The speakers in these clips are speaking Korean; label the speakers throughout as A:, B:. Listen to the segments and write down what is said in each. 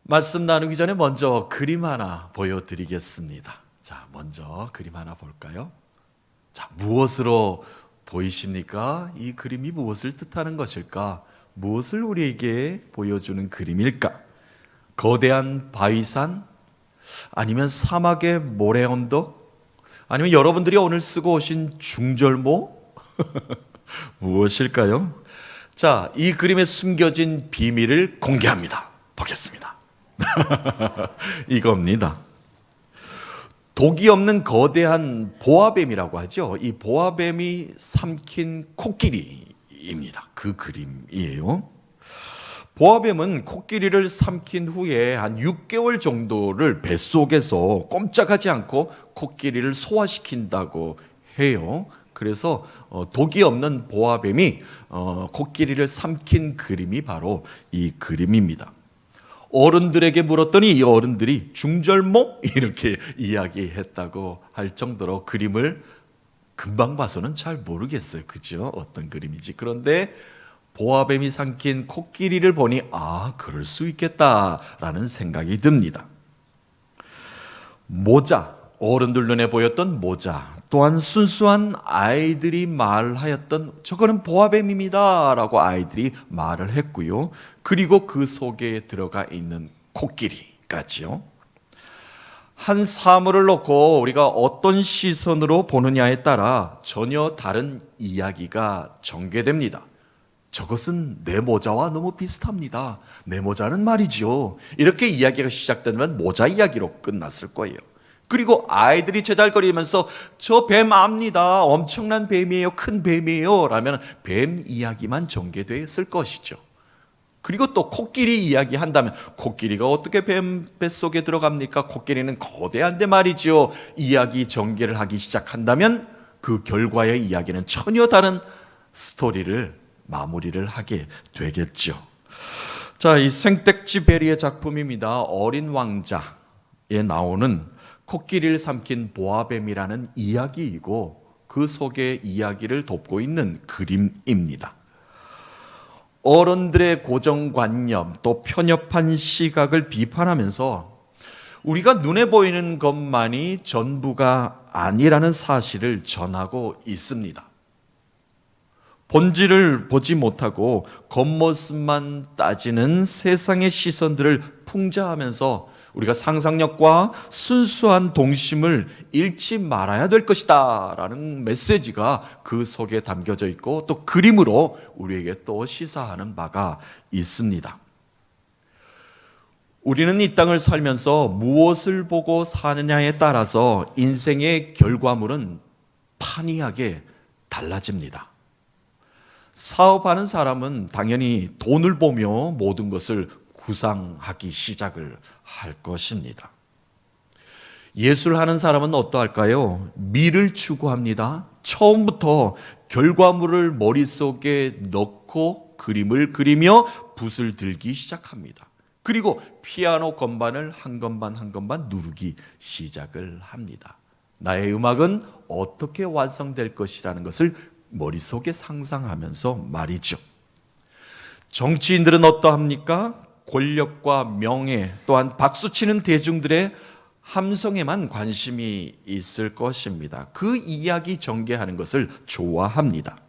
A: 말씀 나누기 전에 먼저 그림 하나 보여드리겠습니다. 자, 먼저 그림 하나 볼까요? 자, 무엇으로 보이십니까? 이 그림이 무엇을 뜻하는 것일까? 무엇을 우리에게 보여주는 그림일까? 거대한 바위산? 아니면 사막의 모래 언덕? 아니면 여러분들이 오늘 쓰고 오신 중절모? 무엇일까요? 자, 이 그림에 숨겨진 비밀을 공개합니다. 보겠습니다. 이겁니다. 독이 없는 거대한 보아뱀이라고 하죠. 이 보아뱀이 삼킨 코끼리입니다. 그 그림이에요. 보아뱀은 코끼리를 삼킨 후에 한 6개월 정도를 뱃속에서 꼼짝하지 않고 코끼리를 소화시킨다고 해요. 그래서 독이 없는 보아뱀이 코끼리를 삼킨 그림이 바로 이 그림입니다. 어른들에게 물었더니 이 어른들이 중절모? 이렇게 이야기했다고 할 정도로 그림을 금방 봐서는 잘 모르겠어요. 그죠? 어떤 그림인지. 그런데 보아뱀이 삼킨 코끼리를 보니 그럴 수 있겠다라는 생각이 듭니다. 모자, 어른들 눈에 보였던 모자, 또한 순수한 아이들이 말하였던 저거는 보아뱀입니다 라고 아이들이 말을 했고요. 그리고 그 속에 들어가 있는 코끼리까지요. 한 사물을 놓고 우리가 어떤 시선으로 보느냐에 따라 전혀 다른 이야기가 전개됩니다. 저것은 내 모자와 너무 비슷합니다. 내 모자는 말이죠. 이렇게 이야기가 시작되면 모자 이야기로 끝났을 거예요. 그리고 아이들이 제잘거리면서 저 뱀 압니다. 엄청난 뱀이에요. 큰 뱀이에요. 라면 뱀 이야기만 전개됐을 것이죠. 그리고 또 코끼리 이야기 한다면 코끼리가 어떻게 뱀 뱃속에 들어갑니까? 코끼리는 거대한데 말이죠. 이야기 전개를 하기 시작한다면 그 결과의 이야기는 전혀 다른 스토리를 마무리를 하게 되겠죠. 자, 이 생텍쥐 베리의 작품입니다. 어린 왕자에 나오는 코끼리를 삼킨 보아뱀이라는 이야기이고 그 속의 이야기를 돕고 있는 그림입니다. 어른들의 고정관념 또 편협한 시각을 비판하면서 우리가 눈에 보이는 것만이 전부가 아니라는 사실을 전하고 있습니다. 본질을 보지 못하고 겉모습만 따지는 세상의 시선들을 풍자하면서 우리가 상상력과 순수한 동심을 잃지 말아야 될 것이다 라는 메시지가 그 속에 담겨져 있고 또 그림으로 우리에게 또 시사하는 바가 있습니다. 우리는 이 땅을 살면서 무엇을 보고 사느냐에 따라서 인생의 결과물은 판이하게 달라집니다. 사업하는 사람은 당연히 돈을 보며 모든 것을 구상하기 시작을 할 것입니다. 예술하는 사람은 어떠할까요? 미를 추구합니다. 처음부터 결과물을 머릿속에 넣고 그림을 그리며 붓을 들기 시작합니다. 그리고 피아노 건반을 한 건반 한 건반 누르기 시작을 합니다. 나의 음악은 어떻게 완성될 것이라는 것을 머릿속에 상상하면서 말이죠. 정치인들은 어떠합니까? 권력과 명예 또한 박수치는 대중들의 함성에만 관심이 있을 것입니다. 그 이야기 전개하는 것을 좋아합니다.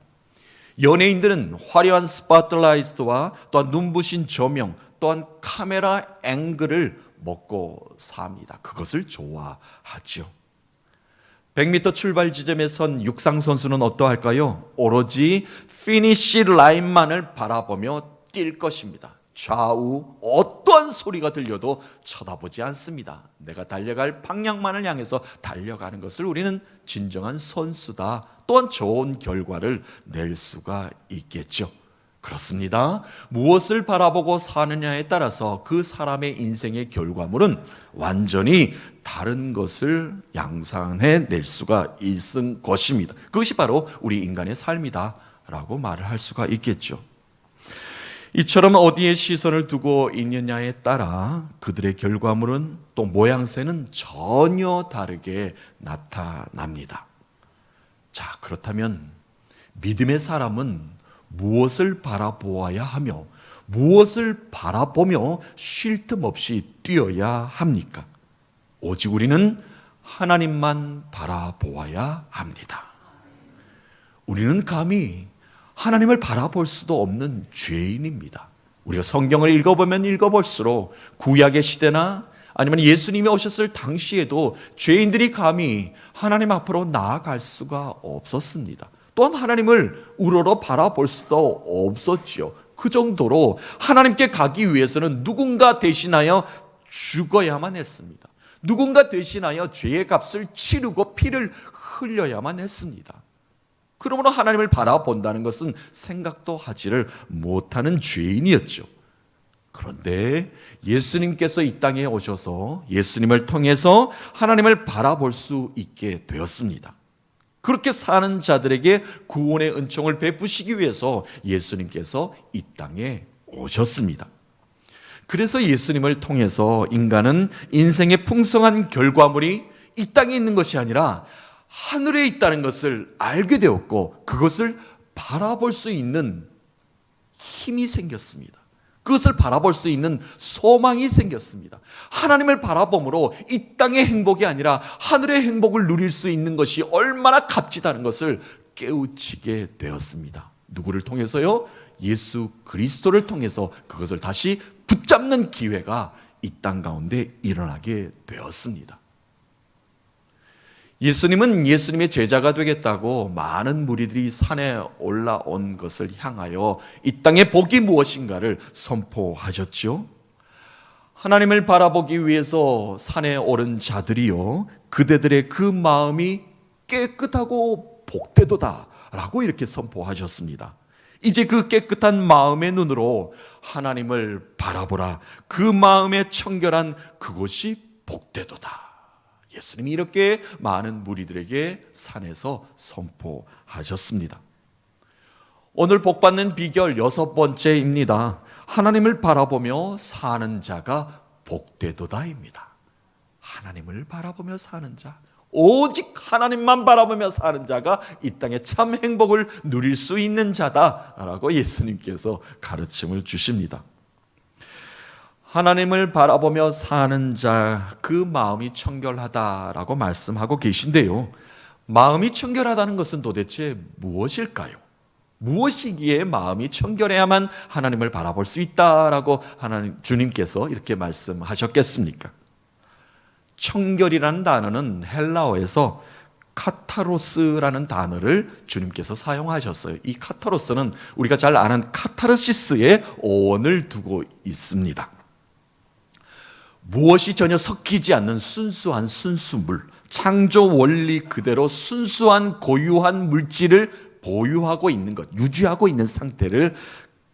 A: 연예인들은 화려한 스포트라이트와 또한 눈부신 조명 또한 카메라 앵글을 먹고 삽니다. 그것을 좋아하죠. 100m 출발 지점에 선 육상 선수는 어떠할까요? 오로지 피니시 라인만을 바라보며 뛸 것입니다. 좌우 어떠한 소리가 들려도 쳐다보지 않습니다. 내가 달려갈 방향만을 향해서 달려가는 것을 우리는 진정한 선수다. 또한 좋은 결과를 낼 수가 있겠죠. 그렇습니다. 무엇을 바라보고 사느냐에 따라서 그 사람의 인생의 결과물은 완전히 다른 것을 양산해 낼 수가 있는 것입니다. 그것이 바로 우리 인간의 삶이다라고 말을 할 수가 있겠죠. 이처럼 어디에 시선을 두고 있느냐에 따라 그들의 결과물은 또 모양새는 전혀 다르게 나타납니다. 자, 그렇다면 믿음의 사람은 무엇을 바라보아야 하며 무엇을 바라보며 쉴 틈 없이 뛰어야 합니까? 오직 우리는 하나님만 바라보아야 합니다. 우리는 감히 하나님을 바라볼 수도 없는 죄인입니다. 우리가 성경을 읽어보면 읽어볼수록 구약의 시대나 아니면 예수님이 오셨을 당시에도 죄인들이 감히 하나님 앞으로 나아갈 수가 없었습니다. 또한 하나님을 우러러 바라볼 수도 없었지요. 그 정도로 하나님께 가기 위해서는 누군가 대신하여 죽어야만 했습니다. 누군가 대신하여 죄의 값을 치르고 피를 흘려야만 했습니다. 그러므로 하나님을 바라본다는 것은 생각도 하지를 못하는 죄인이었죠. 그런데 예수님께서 이 땅에 오셔서 예수님을 통해서 하나님을 바라볼 수 있게 되었습니다. 그렇게 사는 자들에게 구원의 은총을 베푸시기 위해서 예수님께서 이 땅에 오셨습니다. 그래서 예수님을 통해서 인간은 인생의 풍성한 결과물이 이 땅에 있는 것이 아니라 하늘에 있다는 것을 알게 되었고, 그것을 바라볼 수 있는 힘이 생겼습니다. 그것을 바라볼 수 있는 소망이 생겼습니다. 하나님을 바라봄으로 이 땅의 행복이 아니라 하늘의 행복을 누릴 수 있는 것이 얼마나 값지다는 것을 깨우치게 되었습니다. 누구를 통해서요? 예수 그리스도를 통해서 그것을 다시 붙잡는 기회가 이 땅 가운데 일어나게 되었습니다. 예수님은 예수님의 제자가 되겠다고 많은 무리들이 산에 올라온 것을 향하여 이 땅의 복이 무엇인가를 선포하셨죠. 하나님을 바라보기 위해서 산에 오른 자들이요, 그대들의 그 마음이 깨끗하고 복되도다 라고 이렇게 선포하셨습니다. 이제 그 깨끗한 마음의 눈으로 하나님을 바라보라. 그 마음의 청결한 그곳이 복되도다. 예수님이 이렇게 많은 무리들에게 산에서 선포하셨습니다. 오늘 복받는 비결 6번째입니다. 하나님을 바라보며 사는 자가 복되도다입니다. 하나님을 바라보며 사는 자, 오직 하나님만 바라보며 사는 자가 이 땅에 참 행복을 누릴 수 있는 자다라고 예수님께서 가르침을 주십니다. 하나님을 바라보며 사는 자, 그 마음이 청결하다라고 말씀하고 계신데요, 마음이 청결하다는 것은 도대체 무엇일까요? 무엇이기에 마음이 청결해야만 하나님을 바라볼 수 있다라고 주님께서 이렇게 말씀하셨겠습니까? 청결이라는 단어는 헬라어에서 카타로스라는 단어를 주님께서 사용하셨어요. 이 카타로스는 우리가 잘 아는 카타르시스의 어원을 두고 있습니다. 무엇이 전혀 섞이지 않는 순수한 순수물, 창조 원리 그대로 순수한 고유한 물질을 보유하고 있는 것, 유지하고 있는 상태를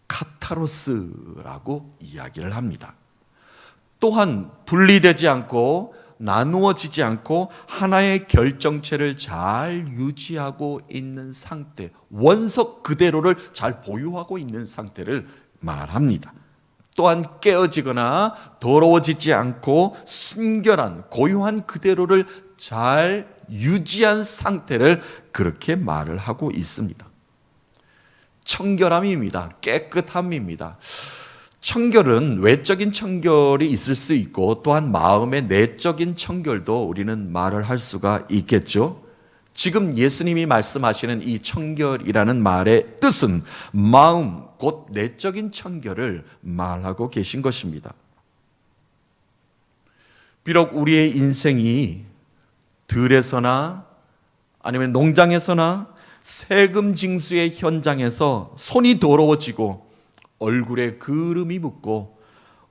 A: 카타로스라고 이야기를 합니다. 또한 분리되지 않고 나누어지지 않고 하나의 결정체를 잘 유지하고 있는 상태, 원석 그대로를 잘 보유하고 있는 상태를 말합니다. 또한 깨어지거나 더러워지지 않고 순결한 고유한 그대로를 잘 유지한 상태를 그렇게 말을 하고 있습니다. 청결함입니다. 깨끗함입니다. 청결은 외적인 청결이 있을 수 있고 또한 마음의 내적인 청결도 우리는 말을 할 수가 있겠죠. 지금 예수님이 말씀하시는 이 청결이라는 말의 뜻은 마음, 곧 내적인 청결을 말하고 계신 것입니다. 비록 우리의 인생이 들에서나 아니면 농장에서나 세금 징수의 현장에서 손이 더러워지고 얼굴에 그름이 묻고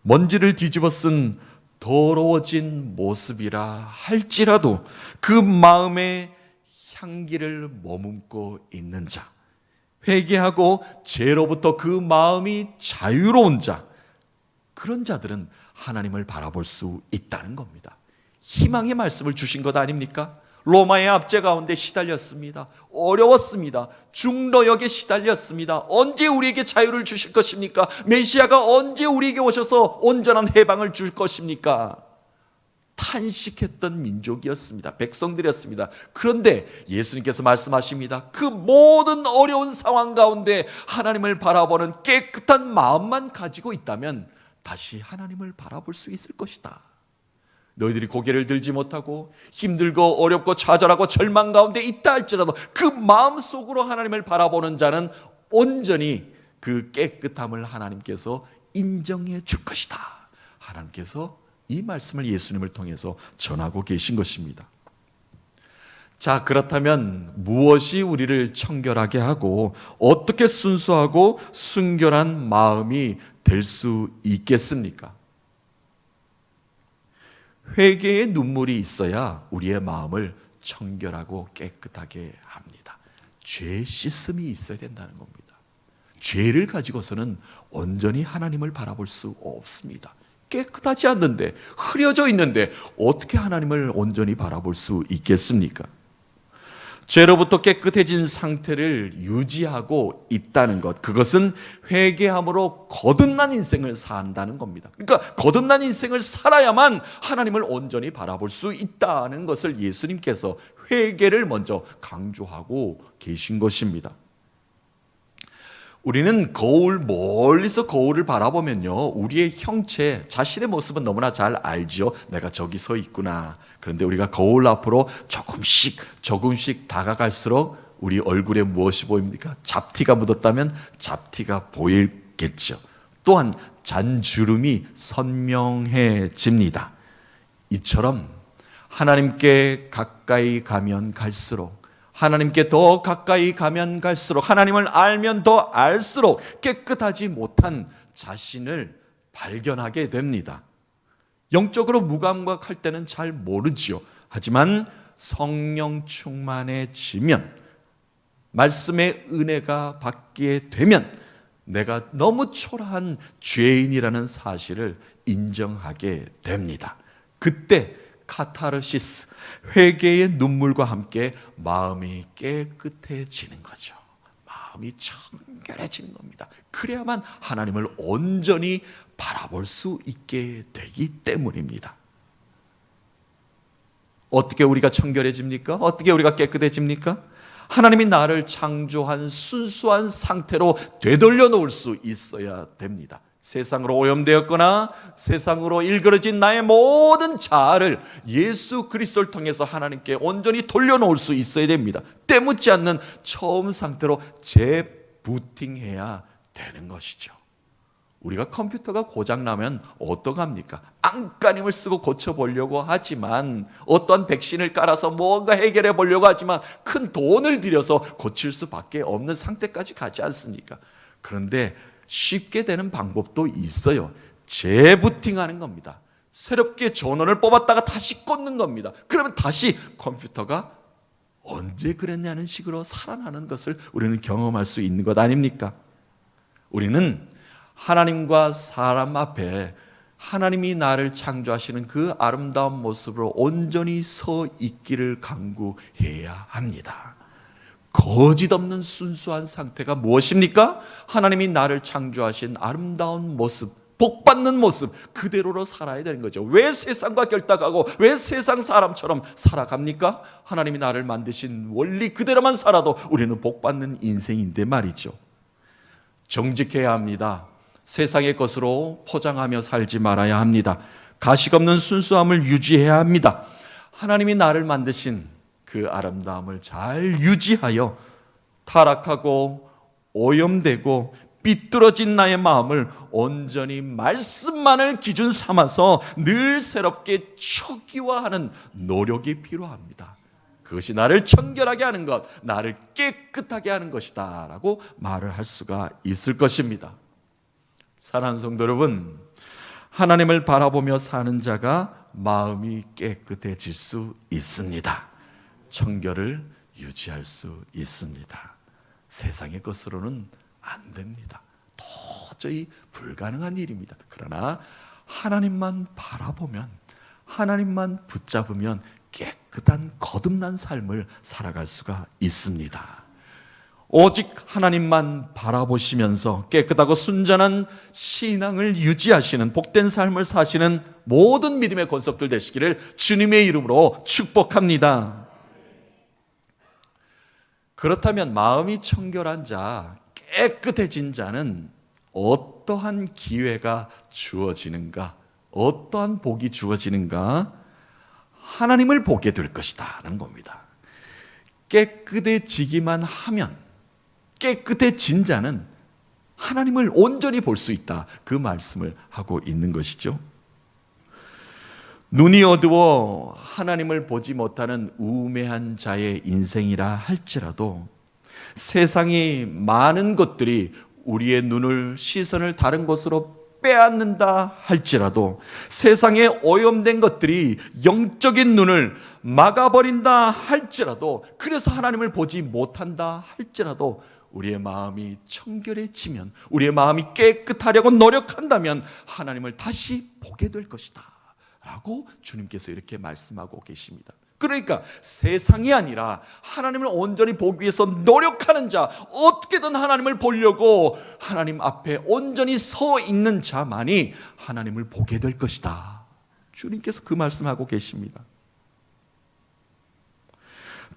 A: 먼지를 뒤집어 쓴 더러워진 모습이라 할지라도 그 마음에 향기를 머금고 있는 자, 회개하고 죄로부터 그 마음이 자유로운 자, 그런 자들은 하나님을 바라볼 수 있다는 겁니다. 희망의 말씀을 주신 것 아닙니까? 로마의 압제 가운데 시달렸습니다. 어려웠습니다. 중노역에 시달렸습니다. 언제 우리에게 자유를 주실 것입니까? 메시아가 언제 우리에게 오셔서 온전한 해방을 줄 것입니까? 탄식했던 민족이었습니다. 백성들이었습니다. 그런데 예수님께서 말씀하십니다. 그 모든 어려운 상황 가운데 하나님을 바라보는 깨끗한 마음만 가지고 있다면 다시 하나님을 바라볼 수 있을 것이다. 너희들이 고개를 들지 못하고 힘들고 어렵고 좌절하고 절망 가운데 있다 할지라도 그 마음속으로 하나님을 바라보는 자는 온전히 그 깨끗함을 하나님께서 인정해 줄 것이다. 하나님께서 이 말씀을 예수님을 통해서 전하고 계신 것입니다. 자, 그렇다면 무엇이 우리를 청결하게 하고 어떻게 순수하고 순결한 마음이 될 수 있겠습니까? 회개의 눈물이 있어야 우리의 마음을 청결하고 깨끗하게 합니다. 죄 씻음이 있어야 된다는 겁니다. 죄를 가지고서는 온전히 하나님을 바라볼 수 없습니다. 깨끗하지 않는데, 흐려져 있는데 어떻게 하나님을 온전히 바라볼 수 있겠습니까? 죄로부터 깨끗해진 상태를 유지하고 있다는 것, 그것은 회개함으로 거듭난 인생을 산다는 겁니다. 그러니까 거듭난 인생을 살아야만 하나님을 온전히 바라볼 수 있다는 것을 예수님께서 회개를 먼저 강조하고 계신 것입니다. 우리는 멀리서 거울을 바라보면요, 우리의 형체, 자신의 모습은 너무나 잘 알지요. 내가 저기 서 있구나. 그런데 우리가 거울 앞으로 조금씩 다가갈수록 우리 얼굴에 무엇이 보입니까? 잡티가 묻었다면 잡티가 보이겠죠. 또한 잔주름이 선명해집니다. 이처럼 하나님께 가까이 가면 갈수록, 하나님께 더 가까이 가면 갈수록, 하나님을 알면 더 알수록 깨끗하지 못한 자신을 발견하게 됩니다. 영적으로 무감각할 때는 잘 모르지요. 하지만 성령 충만해지면, 말씀의 은혜가 받게 되면 내가 너무 초라한 죄인이라는 사실을 인정하게 됩니다. 그때 카타르시스, 회개의 눈물과 함께 마음이 깨끗해지는 거죠. 마음이 청결해지는 겁니다. 그래야만 하나님을 온전히 바라볼 수 있게 되기 때문입니다. 어떻게 우리가 청결해집니까? 어떻게 우리가 깨끗해집니까? 하나님이 나를 창조한 순수한 상태로 되돌려 놓을 수 있어야 됩니다. 세상으로 오염되었거나 세상으로 일그러진 나의 모든 자아를 예수 그리스도를 통해서 하나님께 온전히 돌려놓을 수 있어야 됩니다. 때묻지 않는 처음 상태로 재부팅해야 되는 것이죠. 우리가 컴퓨터가 고장나면 어떡합니까? 안간힘을 쓰고 고쳐보려고 하지만, 어떤 백신을 깔아서 뭔가 해결해 보려고 하지만 큰 돈을 들여서 고칠 수밖에 없는 상태까지 가지 않습니까? 그런데 쉽게 되는 방법도 있어요. 재부팅하는 겁니다. 새롭게 전원을 뽑았다가 다시 꽂는 겁니다. 그러면 다시 컴퓨터가 언제 그랬냐는 식으로 살아나는 것을 우리는 경험할 수 있는 것 아닙니까? 우리는 하나님과 사람 앞에 하나님이 나를 창조하시는 그 아름다운 모습으로 온전히 서 있기를 간구해야 합니다. 거짓 없는 순수한 상태가 무엇입니까? 하나님이 나를 창조하신 아름다운 모습, 복받는 모습 그대로로 살아야 되는 거죠. 왜 세상과 결탁하고 왜 세상 사람처럼 살아갑니까? 하나님이 나를 만드신 원리 그대로만 살아도 우리는 복받는 인생인데 말이죠. 정직해야 합니다. 세상의 것으로 포장하며 살지 말아야 합니다. 가식 없는 순수함을 유지해야 합니다. 하나님이 나를 만드신 그 아름다움을 잘 유지하여 타락하고 오염되고 삐뚤어진 나의 마음을 온전히 말씀만을 기준 삼아서 늘 새롭게 초기화하는 노력이 필요합니다. 그것이 나를 청결하게 하는 것, 나를 깨끗하게 하는 것이다 라고 말을 할 수가 있을 것입니다. 사랑하는 성도 여러분, 하나님을 바라보며 사는 자가 마음이 깨끗해질 수 있습니다. 청결을 유지할 수 있습니다. 세상의 것으로는 안 됩니다. 도저히 불가능한 일입니다. 그러나 하나님만 바라보면, 하나님만 붙잡으면 깨끗한 거듭난 삶을 살아갈 수가 있습니다. 오직 하나님만 바라보시면서 깨끗하고 순전한 신앙을 유지하시는 복된 삶을 사시는 모든 믿음의 권속들 되시기를 주님의 이름으로 축복합니다. 그렇다면 마음이 청결한 자, 깨끗해진 자는 어떠한 기회가 주어지는가? 어떠한 복이 주어지는가? 하나님을 보게 될 것이다라는 겁니다. 깨끗해지기만 하면, 깨끗해진 자는 하나님을 온전히 볼 수 있다, 그 말씀을 하고 있는 것이죠. 눈이 어두워 하나님을 보지 못하는 우매한 자의 인생이라 할지라도 세상이 많은 것들이 우리의 눈을, 시선을 다른 곳으로 빼앗는다 할지라도, 세상에 오염된 것들이 영적인 눈을 막아버린다 할지라도, 그래서 하나님을 보지 못한다 할지라도 우리의 마음이 청결해지면, 우리의 마음이 깨끗하려고 노력한다면 하나님을 다시 보게 될 것이다 라고 주님께서 이렇게 말씀하고 계십니다. 그러니까 세상이 아니라 하나님을 온전히 보기 위해서 노력하는 자, 어떻게든 하나님을 보려고 하나님 앞에 온전히 서 있는 자만이 하나님을 보게 될 것이다, 주님께서 그 말씀하고 계십니다.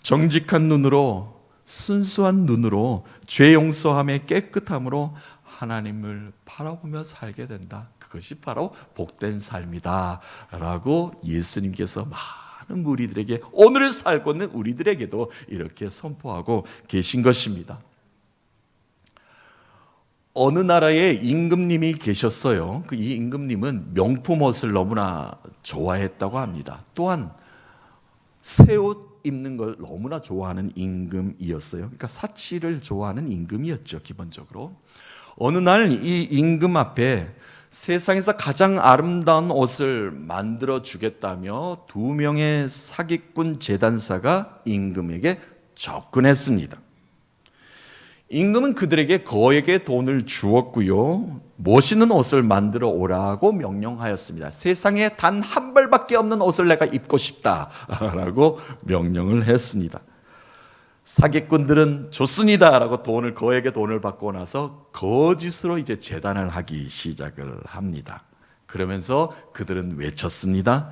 A: 정직한 눈으로, 순수한 눈으로, 죄 용서함의 깨끗함으로 하나님을 바라보며 살게 된다. 그것이 바로 복된 삶이다 라고 예수님께서 많은 무리들에게, 오늘을 살고 있는 우리들에게도 이렇게 선포하고 계신 것입니다. 어느 나라에 임금님이 계셨어요. 이 임금님은 명품 옷을 너무나 좋아했다고 합니다. 또한 새 옷 입는 걸 너무나 좋아하는 임금이었어요. 그러니까 사치를 좋아하는 임금이었죠, 기본적으로. 어느 날 이 임금 앞에 세상에서 가장 아름다운 옷을 만들어 주겠다며 2명의 사기꾼 제단사가 임금에게 접근했습니다. 임금은 그들에게 거액의 돈을 주었고요, 멋있는 옷을 만들어 오라고 명령하였습니다. 세상에 단 한 벌밖에 없는 옷을 내가 입고 싶다라고 명령을 했습니다. 사기꾼들은 좋습니다라고 거액의 돈을 받고 나서 거짓으로 이제 제단을 하기 시작을 합니다. 그러면서 그들은 외쳤습니다.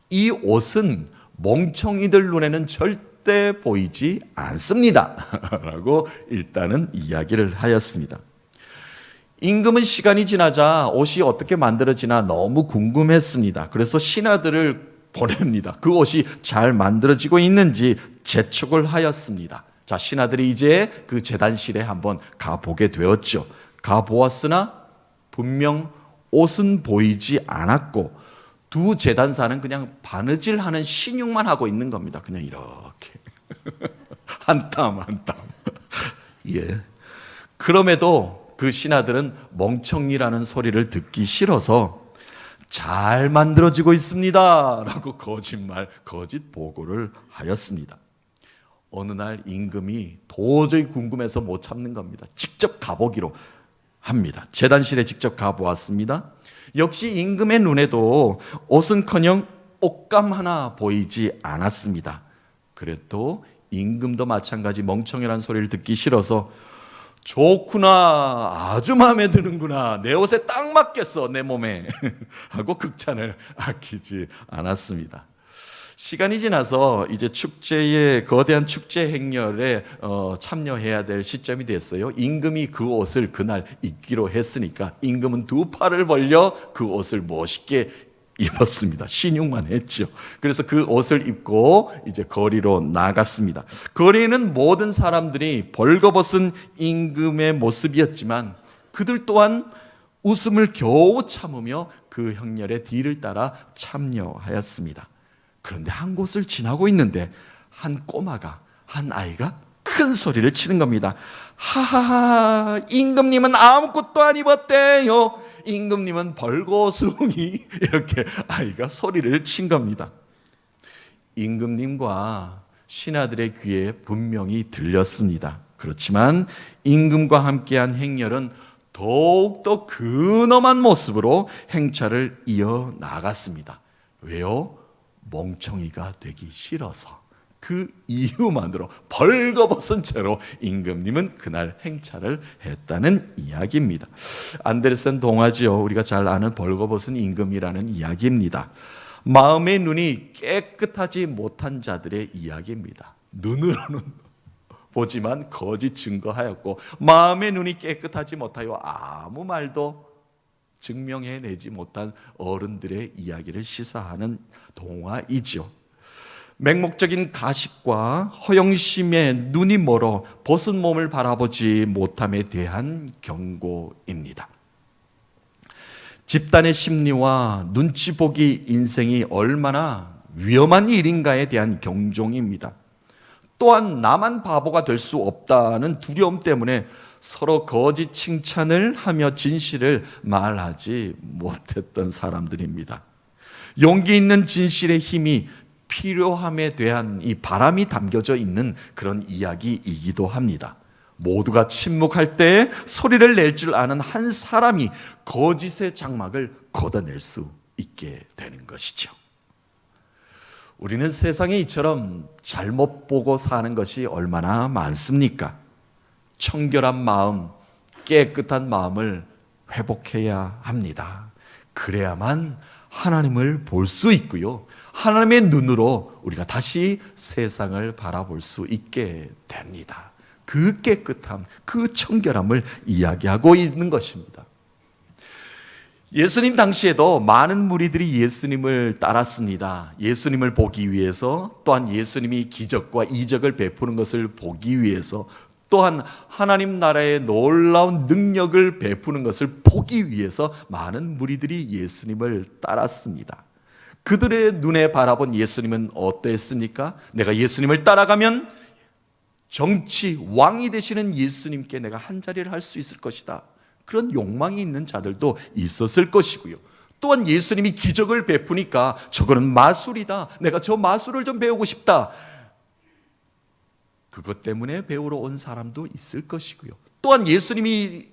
A: 이 옷은 멍청이들 눈에는 절대 보이지 않습니다 라고 일단은 이야기를 하였습니다. 임금은 시간이 지나자 옷이 어떻게 만들어지나 너무 궁금했습니다. 그래서 신하들을 보냅니다. 그 옷이 잘 만들어지고 있는지 재촉을 하였습니다. 자, 신하들이 이제 그 제단실에 한번 가보게 되었죠. 가보았으나 분명 옷은 보이지 않았고, 두 제단사는 그냥 바느질하는 신용만 하고 있는 겁니다. 그냥 이렇게 한 땀 한 땀. 예. 그럼에도 그 신하들은 멍청이라는 소리를 듣기 싫어서 잘 만들어지고 있습니다 라고 거짓 보고를 하였습니다. 어느 날 임금이 도저히 궁금해서 못 참는 겁니다. 직접 가보기로 합니다. 제단실에 직접 가보았습니다. 역시 임금의 눈에도 옷은커녕 옷감 하나 보이지 않았습니다. 그래도 임금도 마찬가지 멍청이라는 소리를 듣기 싫어서 좋구나, 아주 마음에 드는구나, 내 옷에 딱 맞겠어, 내 몸에 하고 극찬을 아끼지 않았습니다. 시간이 지나서 이제 거대한 축제 행렬에 참여해야 될 시점이 됐어요. 임금이 그 옷을 그날 입기로 했으니까 임금은 2팔을 벌려 그 옷을 멋있게 입었습니다. 신용만 했죠. 그래서 그 옷을 입고 이제 거리로 나갔습니다. 거리에는 모든 사람들이 벌거벗은 임금의 모습이었지만 그들 또한 웃음을 겨우 참으며 그 행렬의 뒤를 따라 참여하였습니다. 그런데 한 곳을 지나고 있는데 한 아이가 큰 소리를 치는 겁니다. 하하하, 임금님은 아무것도 안 입었대요. 임금님은 벌거숭이. 이렇게 아이가 소리를 친 겁니다. 임금님과 신하들의 귀에 분명히 들렸습니다. 그렇지만 임금과 함께한 행렬은 더욱더 근엄한 모습으로 행차를 이어나갔습니다. 왜요? 멍청이가 되기 싫어서, 그 이유만으로 벌거벗은 채로 임금님은 그날 행차를 했다는 이야기입니다. 안데르센 동화지요. 우리가 잘 아는 벌거벗은 임금이라는 이야기입니다. 마음의 눈이 깨끗하지 못한 자들의 이야기입니다. 눈으로는 보지만 거짓 증거하였고 마음의 눈이 깨끗하지 못하여 아무 말도 증명해내지 못한 어른들의 이야기를 시사하는 동화이죠. 맹목적인 가식과 허영심에 눈이 멀어 벗은 몸을 바라보지 못함에 대한 경고입니다. 집단의 심리와 눈치 보기 인생이 얼마나 위험한 일인가에 대한 경종입니다. 또한 나만 바보가 될 수 없다는 두려움 때문에 서로 거짓 칭찬을 하며 진실을 말하지 못했던 사람들입니다. 용기 있는 진실의 힘이 필요함에 대한 이 바람이 담겨져 있는 그런 이야기이기도 합니다. 모두가 침묵할 때 소리를 낼 줄 아는 한 사람이 거짓의 장막을 걷어낼 수 있게 되는 것이죠. 우리는 세상에 이처럼 잘못 보고 사는 것이 얼마나 많습니까? 청결한 마음, 깨끗한 마음을 회복해야 합니다. 그래야만 하나님을 볼 수 있고요. 하나님의 눈으로 우리가 다시 세상을 바라볼 수 있게 됩니다. 그 깨끗함, 그 청결함을 이야기하고 있는 것입니다. 예수님 당시에도 많은 무리들이 예수님을 따랐습니다. 예수님을 보기 위해서, 또한 예수님이 기적과 이적을 베푸는 것을 보기 위해서, 또한 하나님 나라의 놀라운 능력을 베푸는 것을 보기 위해서 많은 무리들이 예수님을 따랐습니다. 그들의 눈에 바라본 예수님은 어땠습니까? 내가 예수님을 따라가면 정치 왕이 되시는 예수님께 내가 한 자리를 할 수 있을 것이다. 그런 욕망이 있는 자들도 있었을 것이고요. 또한 예수님이 기적을 베푸니까 저거는 마술이다. 내가 저 마술을 좀 배우고 싶다. 그것 때문에 배우러 온 사람도 있을 것이고요. 또한 예수님이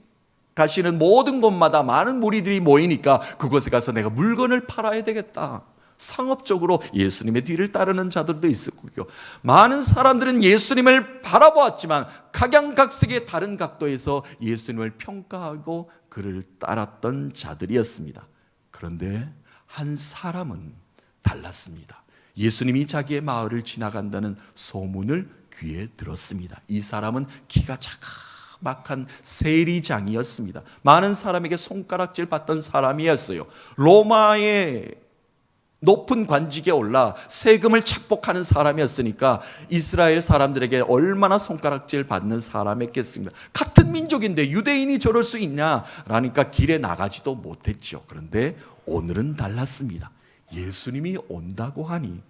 A: 가시는 모든 곳마다 많은 무리들이 모이니까 그곳에 가서 내가 물건을 팔아야 되겠다. 상업적으로 예수님의 뒤를 따르는 자들도 있을 거고요. 많은 사람들은 예수님을 바라보았지만 각양각색의 다른 각도에서 예수님을 평가하고 그를 따랐던 자들이었습니다. 그런데 한 사람은 달랐습니다. 예수님이 자기의 마을을 지나간다는 소문을 귀에 들었습니다. 이 사람은 키가 자그마한 세리장이었습니다. 많은 사람에게 손가락질 받던 사람이었어요. 로마의 높은 관직에 올라 세금을 착복하는 사람이었으니까 이스라엘 사람들에게 얼마나 손가락질 받는 사람이었겠습니까? 같은 민족인데 유대인이 저럴 수 있냐라니까 길에 나가지도 못했죠. 그런데 오늘은 달랐습니다. 예수님이 온다고 하니,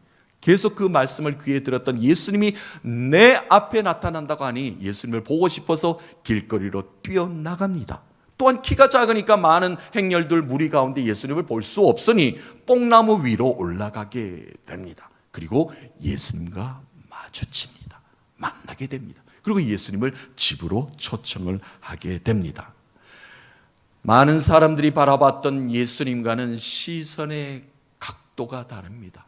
A: 계속 그 말씀을 귀에 들었던 예수님이 내 앞에 나타난다고 하니 예수님을 보고 싶어서 길거리로 뛰어나갑니다. 또한 키가 작으니까 많은 행렬들 무리 가운데 예수님을 볼 수 없으니 뽕나무 위로 올라가게 됩니다. 그리고 예수님과 마주칩니다. 만나게 됩니다. 그리고 예수님을 집으로 초청을 하게 됩니다. 많은 사람들이 바라봤던 예수님과는 시선의 각도가 다릅니다.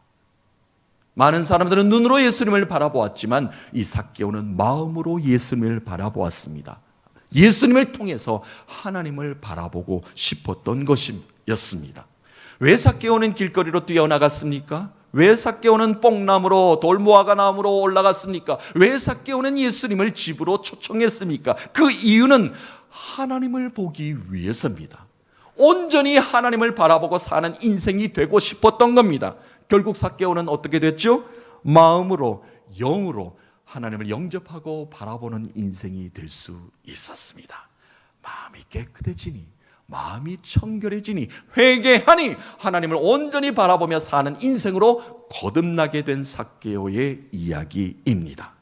A: 많은 사람들은 눈으로 예수님을 바라보았지만 이 삭개오는 마음으로 예수님을 바라보았습니다. 예수님을 통해서 하나님을 바라보고 싶었던 것이었습니다. 왜 삭개오는 길거리로 뛰어나갔습니까? 왜 삭개오는 뽕나무로 돌무화과 나무로 올라갔습니까? 왜 삭개오는 예수님을 집으로 초청했습니까? 그 이유는 하나님을 보기 위해서입니다. 온전히 하나님을 바라보고 사는 인생이 되고 싶었던 겁니다. 결국 삭개오는 어떻게 됐죠? 마음으로, 영으로 하나님을 영접하고 바라보는 인생이 될 수 있었습니다. 마음이 깨끗해지니, 마음이 청결해지니, 회개하니 하나님을 온전히 바라보며 사는 인생으로 거듭나게 된 삭개오의 이야기입니다.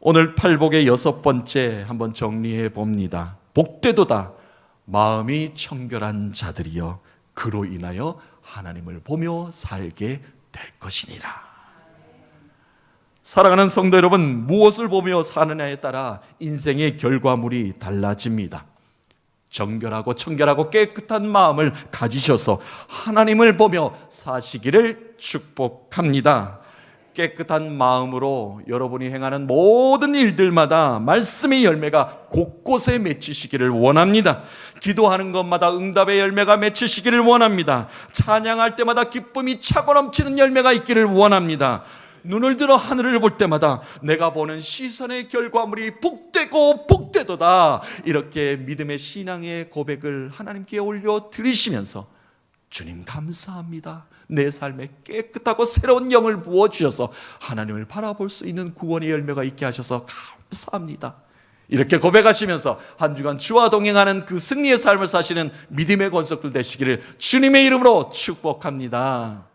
A: 오늘 팔복의 6번째 한번 정리해 봅니다. 복되도다 마음이 청결한 자들이여 그로 인하여 하나님을 보며 살게 될 것이니라. 사랑하는 성도 여러분, 무엇을 보며 사느냐에 따라 인생의 결과물이 달라집니다. 정결하고 청결하고 깨끗한 마음을 가지셔서 하나님을 보며 사시기를 축복합니다. 깨끗한 마음으로 여러분이 행하는 모든 일들마다 말씀의 열매가 곳곳에 맺히시기를 원합니다. 기도하는 것마다 응답의 열매가 맺히시기를 원합니다. 찬양할 때마다 기쁨이 차고 넘치는 열매가 있기를 원합니다. 눈을 들어 하늘을 볼 때마다 내가 보는 시선의 결과물이 복되고 복되도다, 이렇게 믿음의 신앙의 고백을 하나님께 올려 드리시면서 주님 감사합니다, 내 삶에 깨끗하고 새로운 영을 부어주셔서 하나님을 바라볼 수 있는 구원의 열매가 있게 하셔서 감사합니다, 이렇게 고백하시면서 한 주간 주와 동행하는 그 승리의 삶을 사시는 믿음의 권속들 되시기를 주님의 이름으로 축복합니다.